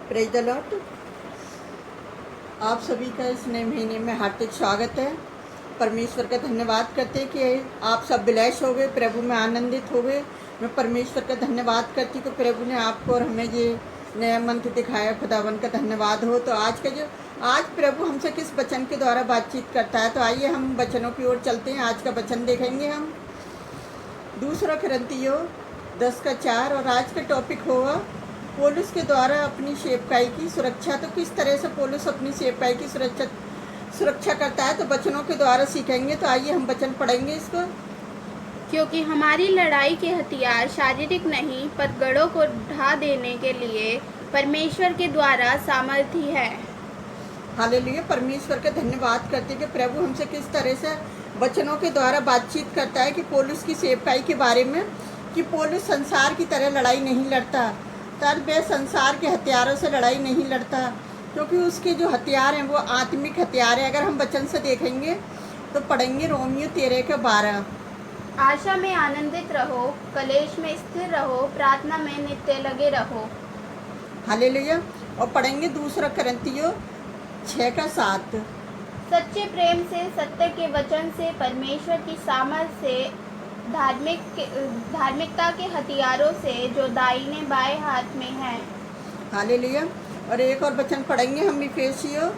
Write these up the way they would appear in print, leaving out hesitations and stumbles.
Praise the Lord. आप सभी का इस नए महीने में हार्दिक स्वागत है। परमेश्वर का धन्यवाद करते हैं कि आप सब ब्लेस हो गए, प्रभु में आनंदित हो गए। मैं परमेश्वर का धन्यवाद करती हूँ कि प्रभु ने आपको और हमें ये नया मंत्र दिखाया। खुदावन का धन्यवाद हो। तो आज प्रभु हमसे किस वचन के द्वारा बातचीत करता है, तो आइए हम वचनों की ओर चलते हैं। आज का वचन देखेंगे हम 2 कुरिन्थियों 10:4 और आज का टॉपिक होगा पौलुस के द्वारा अपनी सेवकाई की सुरक्षा। तो किस तरह से पौलुस अपनी सेवकाई की सुरक्षा करता है, तो वचनों के द्वारा सीखेंगे। तो आइए हम वचन पढ़ेंगे इसको। क्योंकि हमारी लड़ाई के हथियार शारीरिक नहीं पर गढ़ों को ढा देने के लिए परमेश्वर के द्वारा सामर्थी है। हालेलुया। परमेश्वर का धन्यवाद करते हैं कि प्रभु हमसे किस तरह से वचनों के द्वारा बातचीत करता है कि पौलुस की सेवकाई के बारे में, कि पौलुस संसार की तरह लड़ाई नहीं लड़ता, तब वह संसार के हथियारों से लड़ाई नहीं लड़ता, क्योंकि उसके जो हथियार हैं वो आत्मिक हथियार हैं। अगर हम वचन से देखेंगे तो पढ़ेंगे रोमियो 13:12। आशा में आनंदित रहो, कलेश में स्थिर रहो, प्रार्थना में नित्य लगे रहो। हालेलुया। और पढ़ेंगे 2 कुरिन्थियों 6:7। सच्चे प्रेम से, सत्य के वचन से, परमेश्वर की सामर्थ से, धार्मिकता के हथियारों से जो दाहिने बाएं हाथ में है। हालेलुया। और एक और वचन पढ़ेंगे हम इफिसियों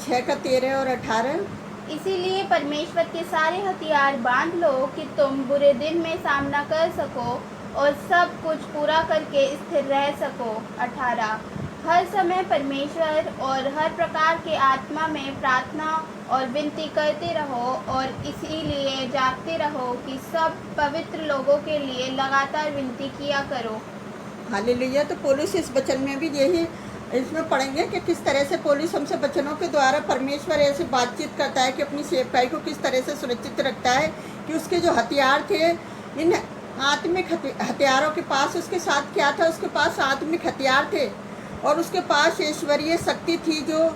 6:13 और 18। इसीलिए परमेश्वर के सारे हथियार बांध लो कि तुम बुरे दिन में सामना कर सको और सब कुछ पूरा करके स्थिर रह सको। 18 हर समय परमेश्वर और हर प्रकार के आत्मा में प्रार्थना और विनती करते रहो और इसीलिए जागते रहो कि सब पवित्र लोगों के लिए लगातार विनती किया करो। हालेलुया। तो पौलुस इस वचन में भी यही इसमें पढ़ेंगे कि किस तरह से पौलुस हमसे वचनों के द्वारा परमेश्वर ऐसे बातचीत करता है कि अपनी सेवकाई को किस तरह से सुरक्षित रखता है, कि उसके जो हथियार थे, इन आत्मिक हथियारों के पास उसके साथ क्या था, उसके पास आत्मिक हथियार थे और उसके पास ईश्वरीय शक्ति थी। जो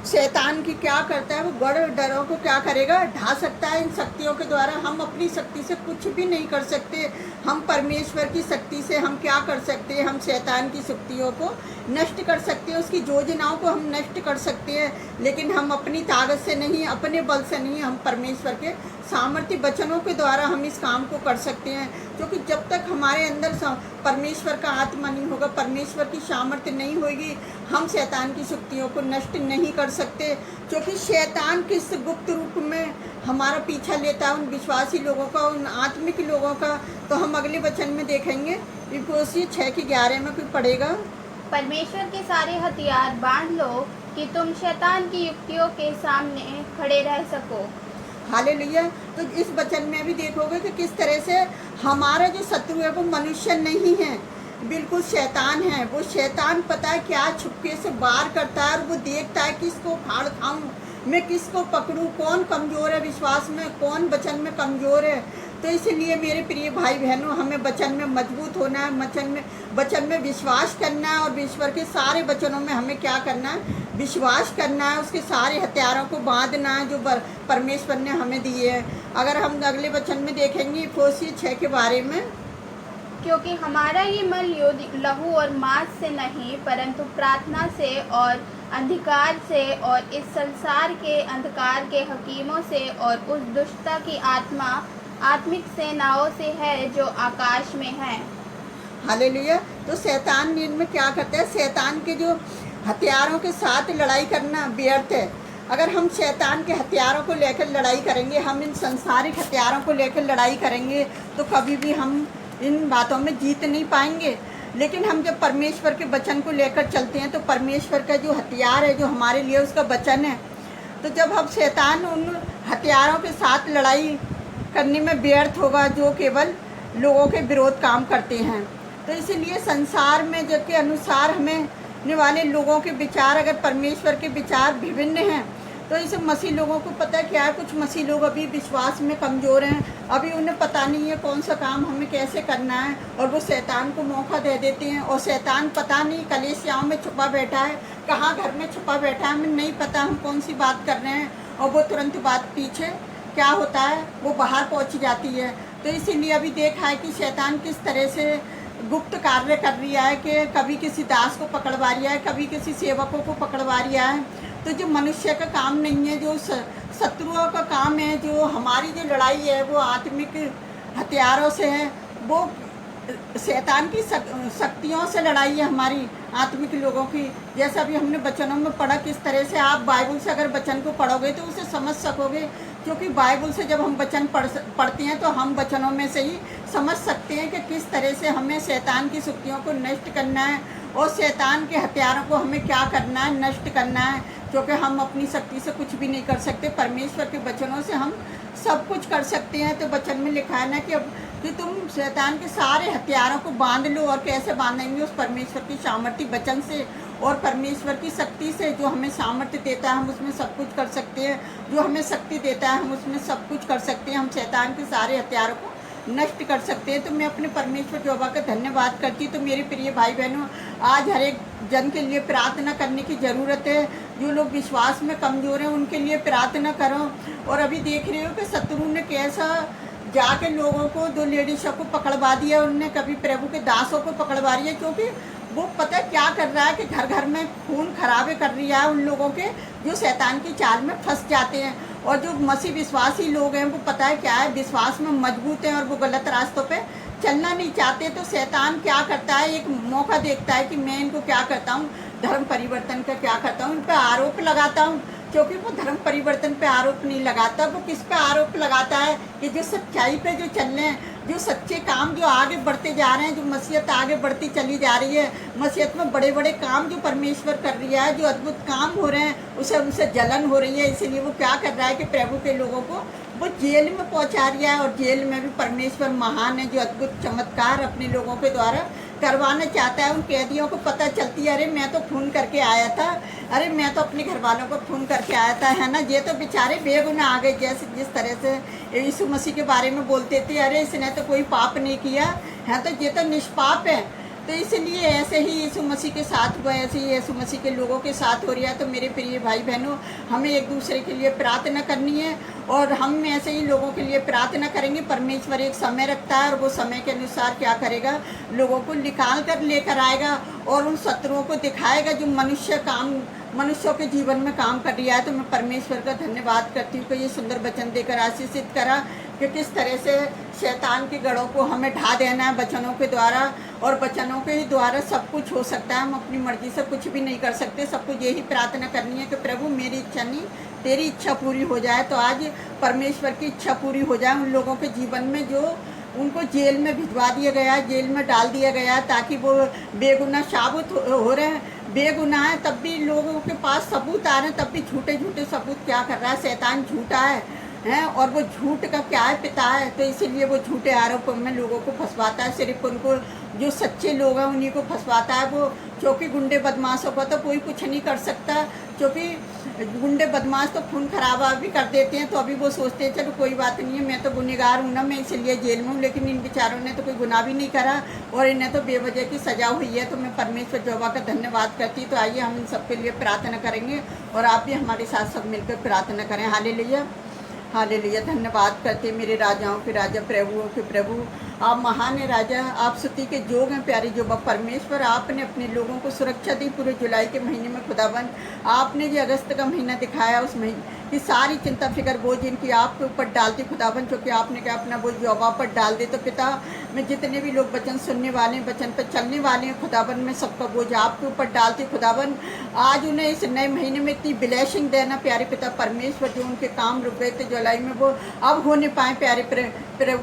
शैतान की क्या करता है, वो गढ़ डरों को क्या करेगा, ढा सकता है। इन शक्तियों के द्वारा हम अपनी शक्ति से कुछ भी नहीं कर सकते। हम परमेश्वर की शक्ति से हम क्या कर सकते हैं, हम शैतान की शक्तियों को नष्ट कर सकते हैं, उसकी योजनाओं को हम नष्ट कर सकते हैं, लेकिन हम अपनी ताकत से नहीं, अपने बल से नहीं, हम परमेश्वर के सामर्थ्य वचनों के द्वारा हम इस काम को कर सकते हैं। क्योंकि जब तक हमारे अंदर परमेश्वर का आत्मा नहीं होगा, परमेश्वर की सामर्थ्य नहीं होगी, हम शैतान की शक्तियों को नष्ट नहीं कर सकते। क्योंकि शैतान किस गुप्त रूप में हमारा पीछा लेता है, उन विश्वासी लोगों का, उन आत्मिक लोगों का। तो हम अगले वचन में देखेंगे, इफिसियों 6:11 में कोई पढ़ेगा। परमेश्वर के सारे हथियार बांध लो कि तुम शैतान की युक्तियों के सामने खड़े रह सको। हालेलुया। तो इस वचन में भी देखोगे कि किस तरह से हमारा जो शत्रु है वो मनुष्य नहीं है, बिल्कुल शैतान है। वो शैतान पता है क्या छुपके से वार करता है और वो देखता है किसको फाड़ खाऊं, मैं किसको पकड़ूं, कौन कमज़ोर है विश्वास में, कौन वचन में कमज़ोर है। तो इसलिए मेरे प्रिय भाई बहनों, हमें वचन में मजबूत होना है, वचन में विश्वास करना है और ईश्वर के सारे वचनों में हमें क्या करना है, विश्वास करना है, उसके सारे हथियारों को बांधना है जो परमेश्वर ने हमें दिए हैं। अगर हम अगले वचन में देखेंगे इफिसियों 6 के बारे में, क्योंकि हमारा ये मल युद्ध लहू और मांस से नहीं परंतु प्रार्थना से और अंधकार से और इस संसार के अंधकार के हकीमों से और उस दुष्टता की आत्मिक सेनाओं से है जो आकाश में है। हालेलुया। तो शैतान में क्या करता है, शैतान के जो हथियारों के साथ लड़ाई करना व्यर्थ है। अगर हम शैतान के हथियारों को लेकर लड़ाई करेंगे, हम इन संसारिक हथियारों को लेकर लड़ाई करेंगे, तो कभी भी हम इन बातों में जीत नहीं पाएंगे। लेकिन हम जब परमेश्वर के वचन को लेकर चलते हैं, तो परमेश्वर का जो हथियार है, जो हमारे लिए उसका वचन है, तो जब हम शैतान उन हथियारों के साथ लड़ाई करने में व्यर्थ होगा जो केवल लोगों के विरोध काम करते हैं। तो इसीलिए संसार में जब के अनुसार हमें ने वाले लोगों के विचार, अगर परमेश्वर के विचार विभिन्न हैं, तो इसे मसीह लोगों को पता है क्या है। कुछ मसीह लोग अभी विश्वास में कमज़ोर हैं, अभी उन्हें पता नहीं है कौन सा काम हमें कैसे करना है, और वो शैतान को मौका दे देते हैं। और शैतान पता नहीं कलीसियाओं में छुपा बैठा है, कहाँ घर में छुपा बैठा है, हमें नहीं पता हम कौन सी बात कर रहे हैं, और वो तुरंत बात पीछे क्या होता है, वो बाहर पहुँच जाती है। तो इसीलिए अभी देखा है कि शैतान किस तरह से गुप्त कार्य कर रही है कि कभी किसी दास को पकड़वा रही है, कभी किसी सेवकों को पकड़वा रही है। तो जो मनुष्य का काम नहीं है, जो शत्रुओं का काम है, जो हमारी जो लड़ाई है वो आत्मिक हथियारों से है, वो शैतान की शक्तियों से लड़ाई है हमारी आत्मिक लोगों की। जैसा अभी हमने वचनों में पढ़ा, किस तरह से आप बाइबल से अगर वचन को पढ़ोगे तो उसे समझ सकोगे, क्योंकि बाइबल से जब हम वचन पढ़ते हैं तो हम वचनों में से ही समझ सकते हैं कि किस तरह से हमें शैतान की शक्तियों को नष्ट करना है और शैतान के हथियारों को हमें क्या करना है, नष्ट करना है। क्योंकि हम अपनी शक्ति से कुछ भी नहीं कर सकते, परमेश्वर के वचनों से हम सब कुछ कर सकते हैं। तो वचन में लिखा है ना कि तुम शैतान के सारे हथियारों को बांध लो। और कैसे बांधेंगे? उस परमेश्वर की सामर्थ्य वचन से और परमेश्वर की शक्ति से। जो हमें सामर्थ्य देता है हम उसमें सब कुछ कर सकते हैं, जो हमें शक्ति देता है हम उसमें सब कुछ कर सकते हैं। हम शैतान के सारे हथियारों को नष्ट कर सकते हैं। तो मैं अपने परमेश्वर यहोवा का धन्यवाद करती हूँ। तो मेरे प्रिय भाई बहनों, आज हर एक जन के लिए प्रार्थना करने की ज़रूरत है। जो लोग विश्वास में कमज़ोर हैं उनके लिए प्रार्थना करो। और अभी देख रहे हो कि शत्रु ने कैसा जाके लोगों को, दो लेडीज़ों को पकड़वा दिया, उनने कभी प्रभु के दासों को पकड़वा रही है, क्योंकि वो पता क्या कर रहा है कि घर घर में खून खराबे कर रही है उन लोगों के जो शैतान की चाल में फंस जाते हैं। और जो मसीह विश्वासी लोग हैं वो पता है क्या है, विश्वास में मजबूत हैं और वो गलत रास्तों पे चलना नहीं चाहते। तो शैतान क्या करता है, एक मौका देखता है कि मैं इनको क्या करता हूँ, धर्म परिवर्तन का क्या करता हूँ, इन पर आरोप लगाता हूँ। क्योंकि वो धर्म परिवर्तन पे आरोप नहीं लगाता, वो किस पे आरोप लगाता है कि जो सच्चाई पे जो चल रहे हैं, जो सच्चे काम जो आगे बढ़ते जा रहे हैं, जो मसीहत आगे बढ़ती चली जा रही है, मसीहत में बड़े बड़े काम जो परमेश्वर कर रही है, जो अद्भुत काम हो रहे हैं, उसे जलन हो रही है। इसीलिए वो क्या कर रहा है कि प्रभु के लोगों को वो जेल में पहुंचा रहा है। और जेल में भी परमेश्वर महान है, जो अद्भुत चमत्कार अपने लोगों के द्वारा करवाना चाहता है। उन कैदियों को पता चलती है, अरे मैं तो खून करके आया था, अरे मैं तो अपने घर वालों को खून करके आया था, है ना। ये तो बेचारे बेगुनाह आ गए। जैसे जिस तरह से यीशु मसीह के बारे में बोलते थे, अरे इसने तो कोई पाप नहीं किया है, तो ये तो निष्पाप है। तो इसलिए ऐसे ही यीशु मसीह के साथ हुआ, ऐसे ही यीशु मसीह के लोगों के साथ हो रहा है। तो मेरे प्रिय भाई बहनों, हमें एक दूसरे के लिए प्रार्थना करनी है और हम ऐसे ही लोगों के लिए प्रार्थना करेंगे। परमेश्वर एक समय रखता है और वो समय के अनुसार क्या करेगा, लोगों को निकाल कर लेकर आएगा और उन शत्रुओं को दिखाएगा जो मनुष्यों के जीवन में काम कर रही है। तो मैं परमेश्वर का धन्यवाद करती हूँ कि ये सुंदर वचन देकर आशीषित करा कि किस तरह से शैतान के गढ़ों को हमें ढा देना है वचनों के द्वारा। और वचनों के ही द्वारा सब कुछ हो सकता है। हम अपनी मर्जी से कुछ भी नहीं कर सकते। सबको यही प्रार्थना करनी है कि प्रभु मेरी इच्छा नहीं तेरी इच्छा पूरी हो जाए। तो आज परमेश्वर की इच्छा पूरी हो जाए उन लोगों के जीवन में जो उनको जेल में भिजवा दिया गया, जेल में डाल दिया गया, ताकि वो बेगुनाह साबित हो रहे हैं। बेगुनाह है तब भी लोगों के पास सबूत आ रहे हैं, तब भी झूठे झूठे सबूत क्या कर रहा है, शैतान झूठा है और वो झूठ का क्या है, पिता है। तो इसीलिए वो झूठे आरोपों में लोगों को फंसवाता है। सिर्फ उनको जो सच्चे लोग हैं उन्हीं को फंसवाता है वो। क्योंकि गुंडे बदमाशों को तो कोई कुछ नहीं कर सकता, क्योंकि गुंडे बदमाश तो खून खराबा भी कर देते हैं। तो अभी वो सोचते हैं चलो कोई बात नहीं है, मैं तो गुनहगार हूँ ना, मैं इसलिए जेल में हूँ। लेकिन इन बेचारों ने तो कोई गुनाह भी नहीं करा और इन्हें तो बेवजह की सजा हुई है। तो मैं परमेश्वर यहोवा का धन्यवाद करती हूँ। तो आइए हम इन सबके लिए प्रार्थना करेंगे और आप भी हमारे साथ सब मिलकर प्रार्थना करें। Hallelujah hallelujah. धन्यवाद करते मेरे राजाओं के राजा, प्रभुओं के प्रभु, आप महान है राजा, आप स्तुति के जोग हैं प्यारे जो परमेश्वर। आपने अपने लोगों को सुरक्षा दी पूरे जुलाई के महीने में खुदाबंद। आपने जो अगस्त का महीना दिखाया उस महीने की सारी चिंता फिक्र बोझ इनकी आपके ऊपर डालती खुदाबंद, क्योंकि आपने क्या अपना बोझ यहोवा पर डाल दे। तो पिता मैं जितने भी लोग वचन सुनने वाले हैं, वचन पर चलने वाले हैं खुदाबंद, मैं सबका बोझ आपके ऊपर डालती खुदाबंद। आज उन्हें इस नए महीने में इतनी ब्लेसिंग देना प्यारे पिता परमेश्वर, जो उनके काम रुक गए थे जुलाई में वो अब होने पाए प्यारे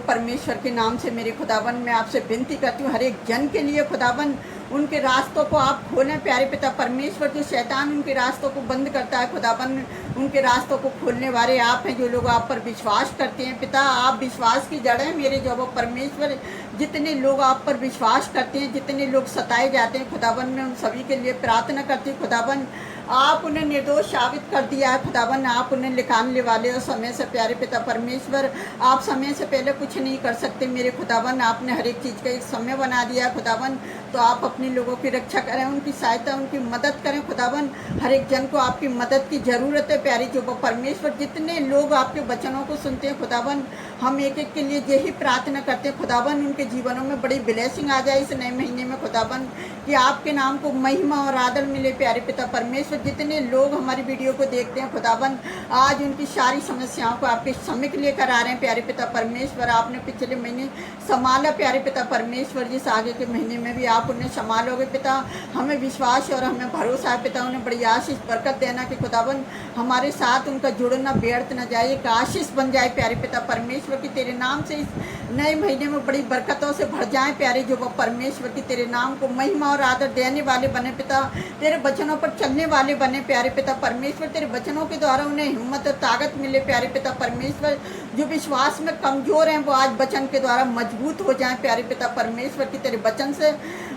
परमेश्वर के नाम से मेरे खुदाबंद मैं आपसे विनती करती हूँ। हर एक जन के लिए खुदाबंद उनके रास्तों को आप खोलें प्यारे पिता परमेश्वर। जो शैतान उनके रास्तों को बंद करता है खुदाबंद, उनके रास्तों को खोलने वाले आप हैं। जो लोग आप पर विश्वास करते हैं पिता, आप विश्वास की जड़ हैं मेरे जो परमेश्वर। जितने लोग आप पर विश्वास करते हैं, जितने लोग सताए जाते हैं खुदाबंद, मैं उन सभी के लिए प्रार्थना करती हूँ खुदाबंद। आप उन्हें निर्दोष साबित कर दिया है खुदावन। आप उन्हें निकालने वाले हो समय से प्यारे पिता परमेश्वर। आप समय से पहले कुछ नहीं कर सकते मेरे खुदावन। आपने हर एक चीज़ का एक समय बना दिया है खुदावन। तो आप अपने लोगों की रक्षा करें, उनकी सहायता, उनकी मदद करें खुदावन। हर एक जन को आपकी मदद की ज़रूरत है प्यारे जो परमेश्वर। जितने लोग आपके वचनों को सुनते हैं खुदावन, हम एक एक के लिए यही प्रार्थना करते हैं खुदावन, उनके जीवनों में बड़ी ब्लेसिंग आ जाए इस नए महीने में खुदावन, कि आपके नाम को महिमा और आदर मिले प्यारे पिता परमेश्वर। जितने लोग हमारी वीडियो को देखते हैं खुदावन, आज उनकी सारी समस्याओं को आपके समीप लेकर आ रहे हैं प्यारे पिता परमेश्वर। आपने पिछले महीने संभाला प्यारे पिता परमेश्वर, जिस आगे के महीने में भी आप उन्हें संभालोगे पिता। हमें विश्वास और हमें भरोसा है पिता, उन्हें बड़ी आशीष बरकत देना कि खुदावन हमारे साथ उनका जुड़ना व्यर्थ न जाए, एक आशीष बन जाए प्यारे पिता परमेश्वर, कि तेरे नाम से इस नए महीने में बड़ी बरकतों से भर जाए प्यारे जो परमेश्वर, की तेरे नाम को महिमा और आदर देने वाले बने पिता, तेरे वचनों पर चलने वाले बने प्यारे पिता परमेश्वर। तेरे वचनों के द्वारा उन्हें हिम्मत और ताकत मिले प्यारे पिता परमेश्वर। जो विश्वास में कमजोर हैं वो आज वचन के द्वारा मजबूत हो जाएं प्यारे पिता परमेश्वर, की तेरे वचन से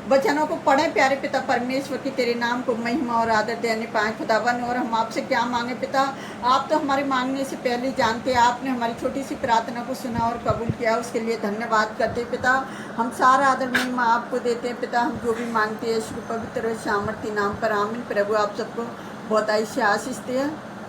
वचनों को पढ़ें प्यारे पिता परमेश्वर, की तेरे नाम को महिमा और आदर देने पाएँ खुदावन। और हम आपसे क्या मांगे पिता, आप तो हमारे मांगने से पहले जानते हैं। आपने हमारी छोटी सी प्रार्थना को सुना और कबूल किया, उसके लिए धन्यवाद करते पिता। हम सारा आदर महिमा आपको देते हैं पिता। हम जो भी मांगते हैं यीशु के पवित्र और सामर्थी नाम पर आमीन। प्रभु आप सबको बहुत ऐसी आशीष दे।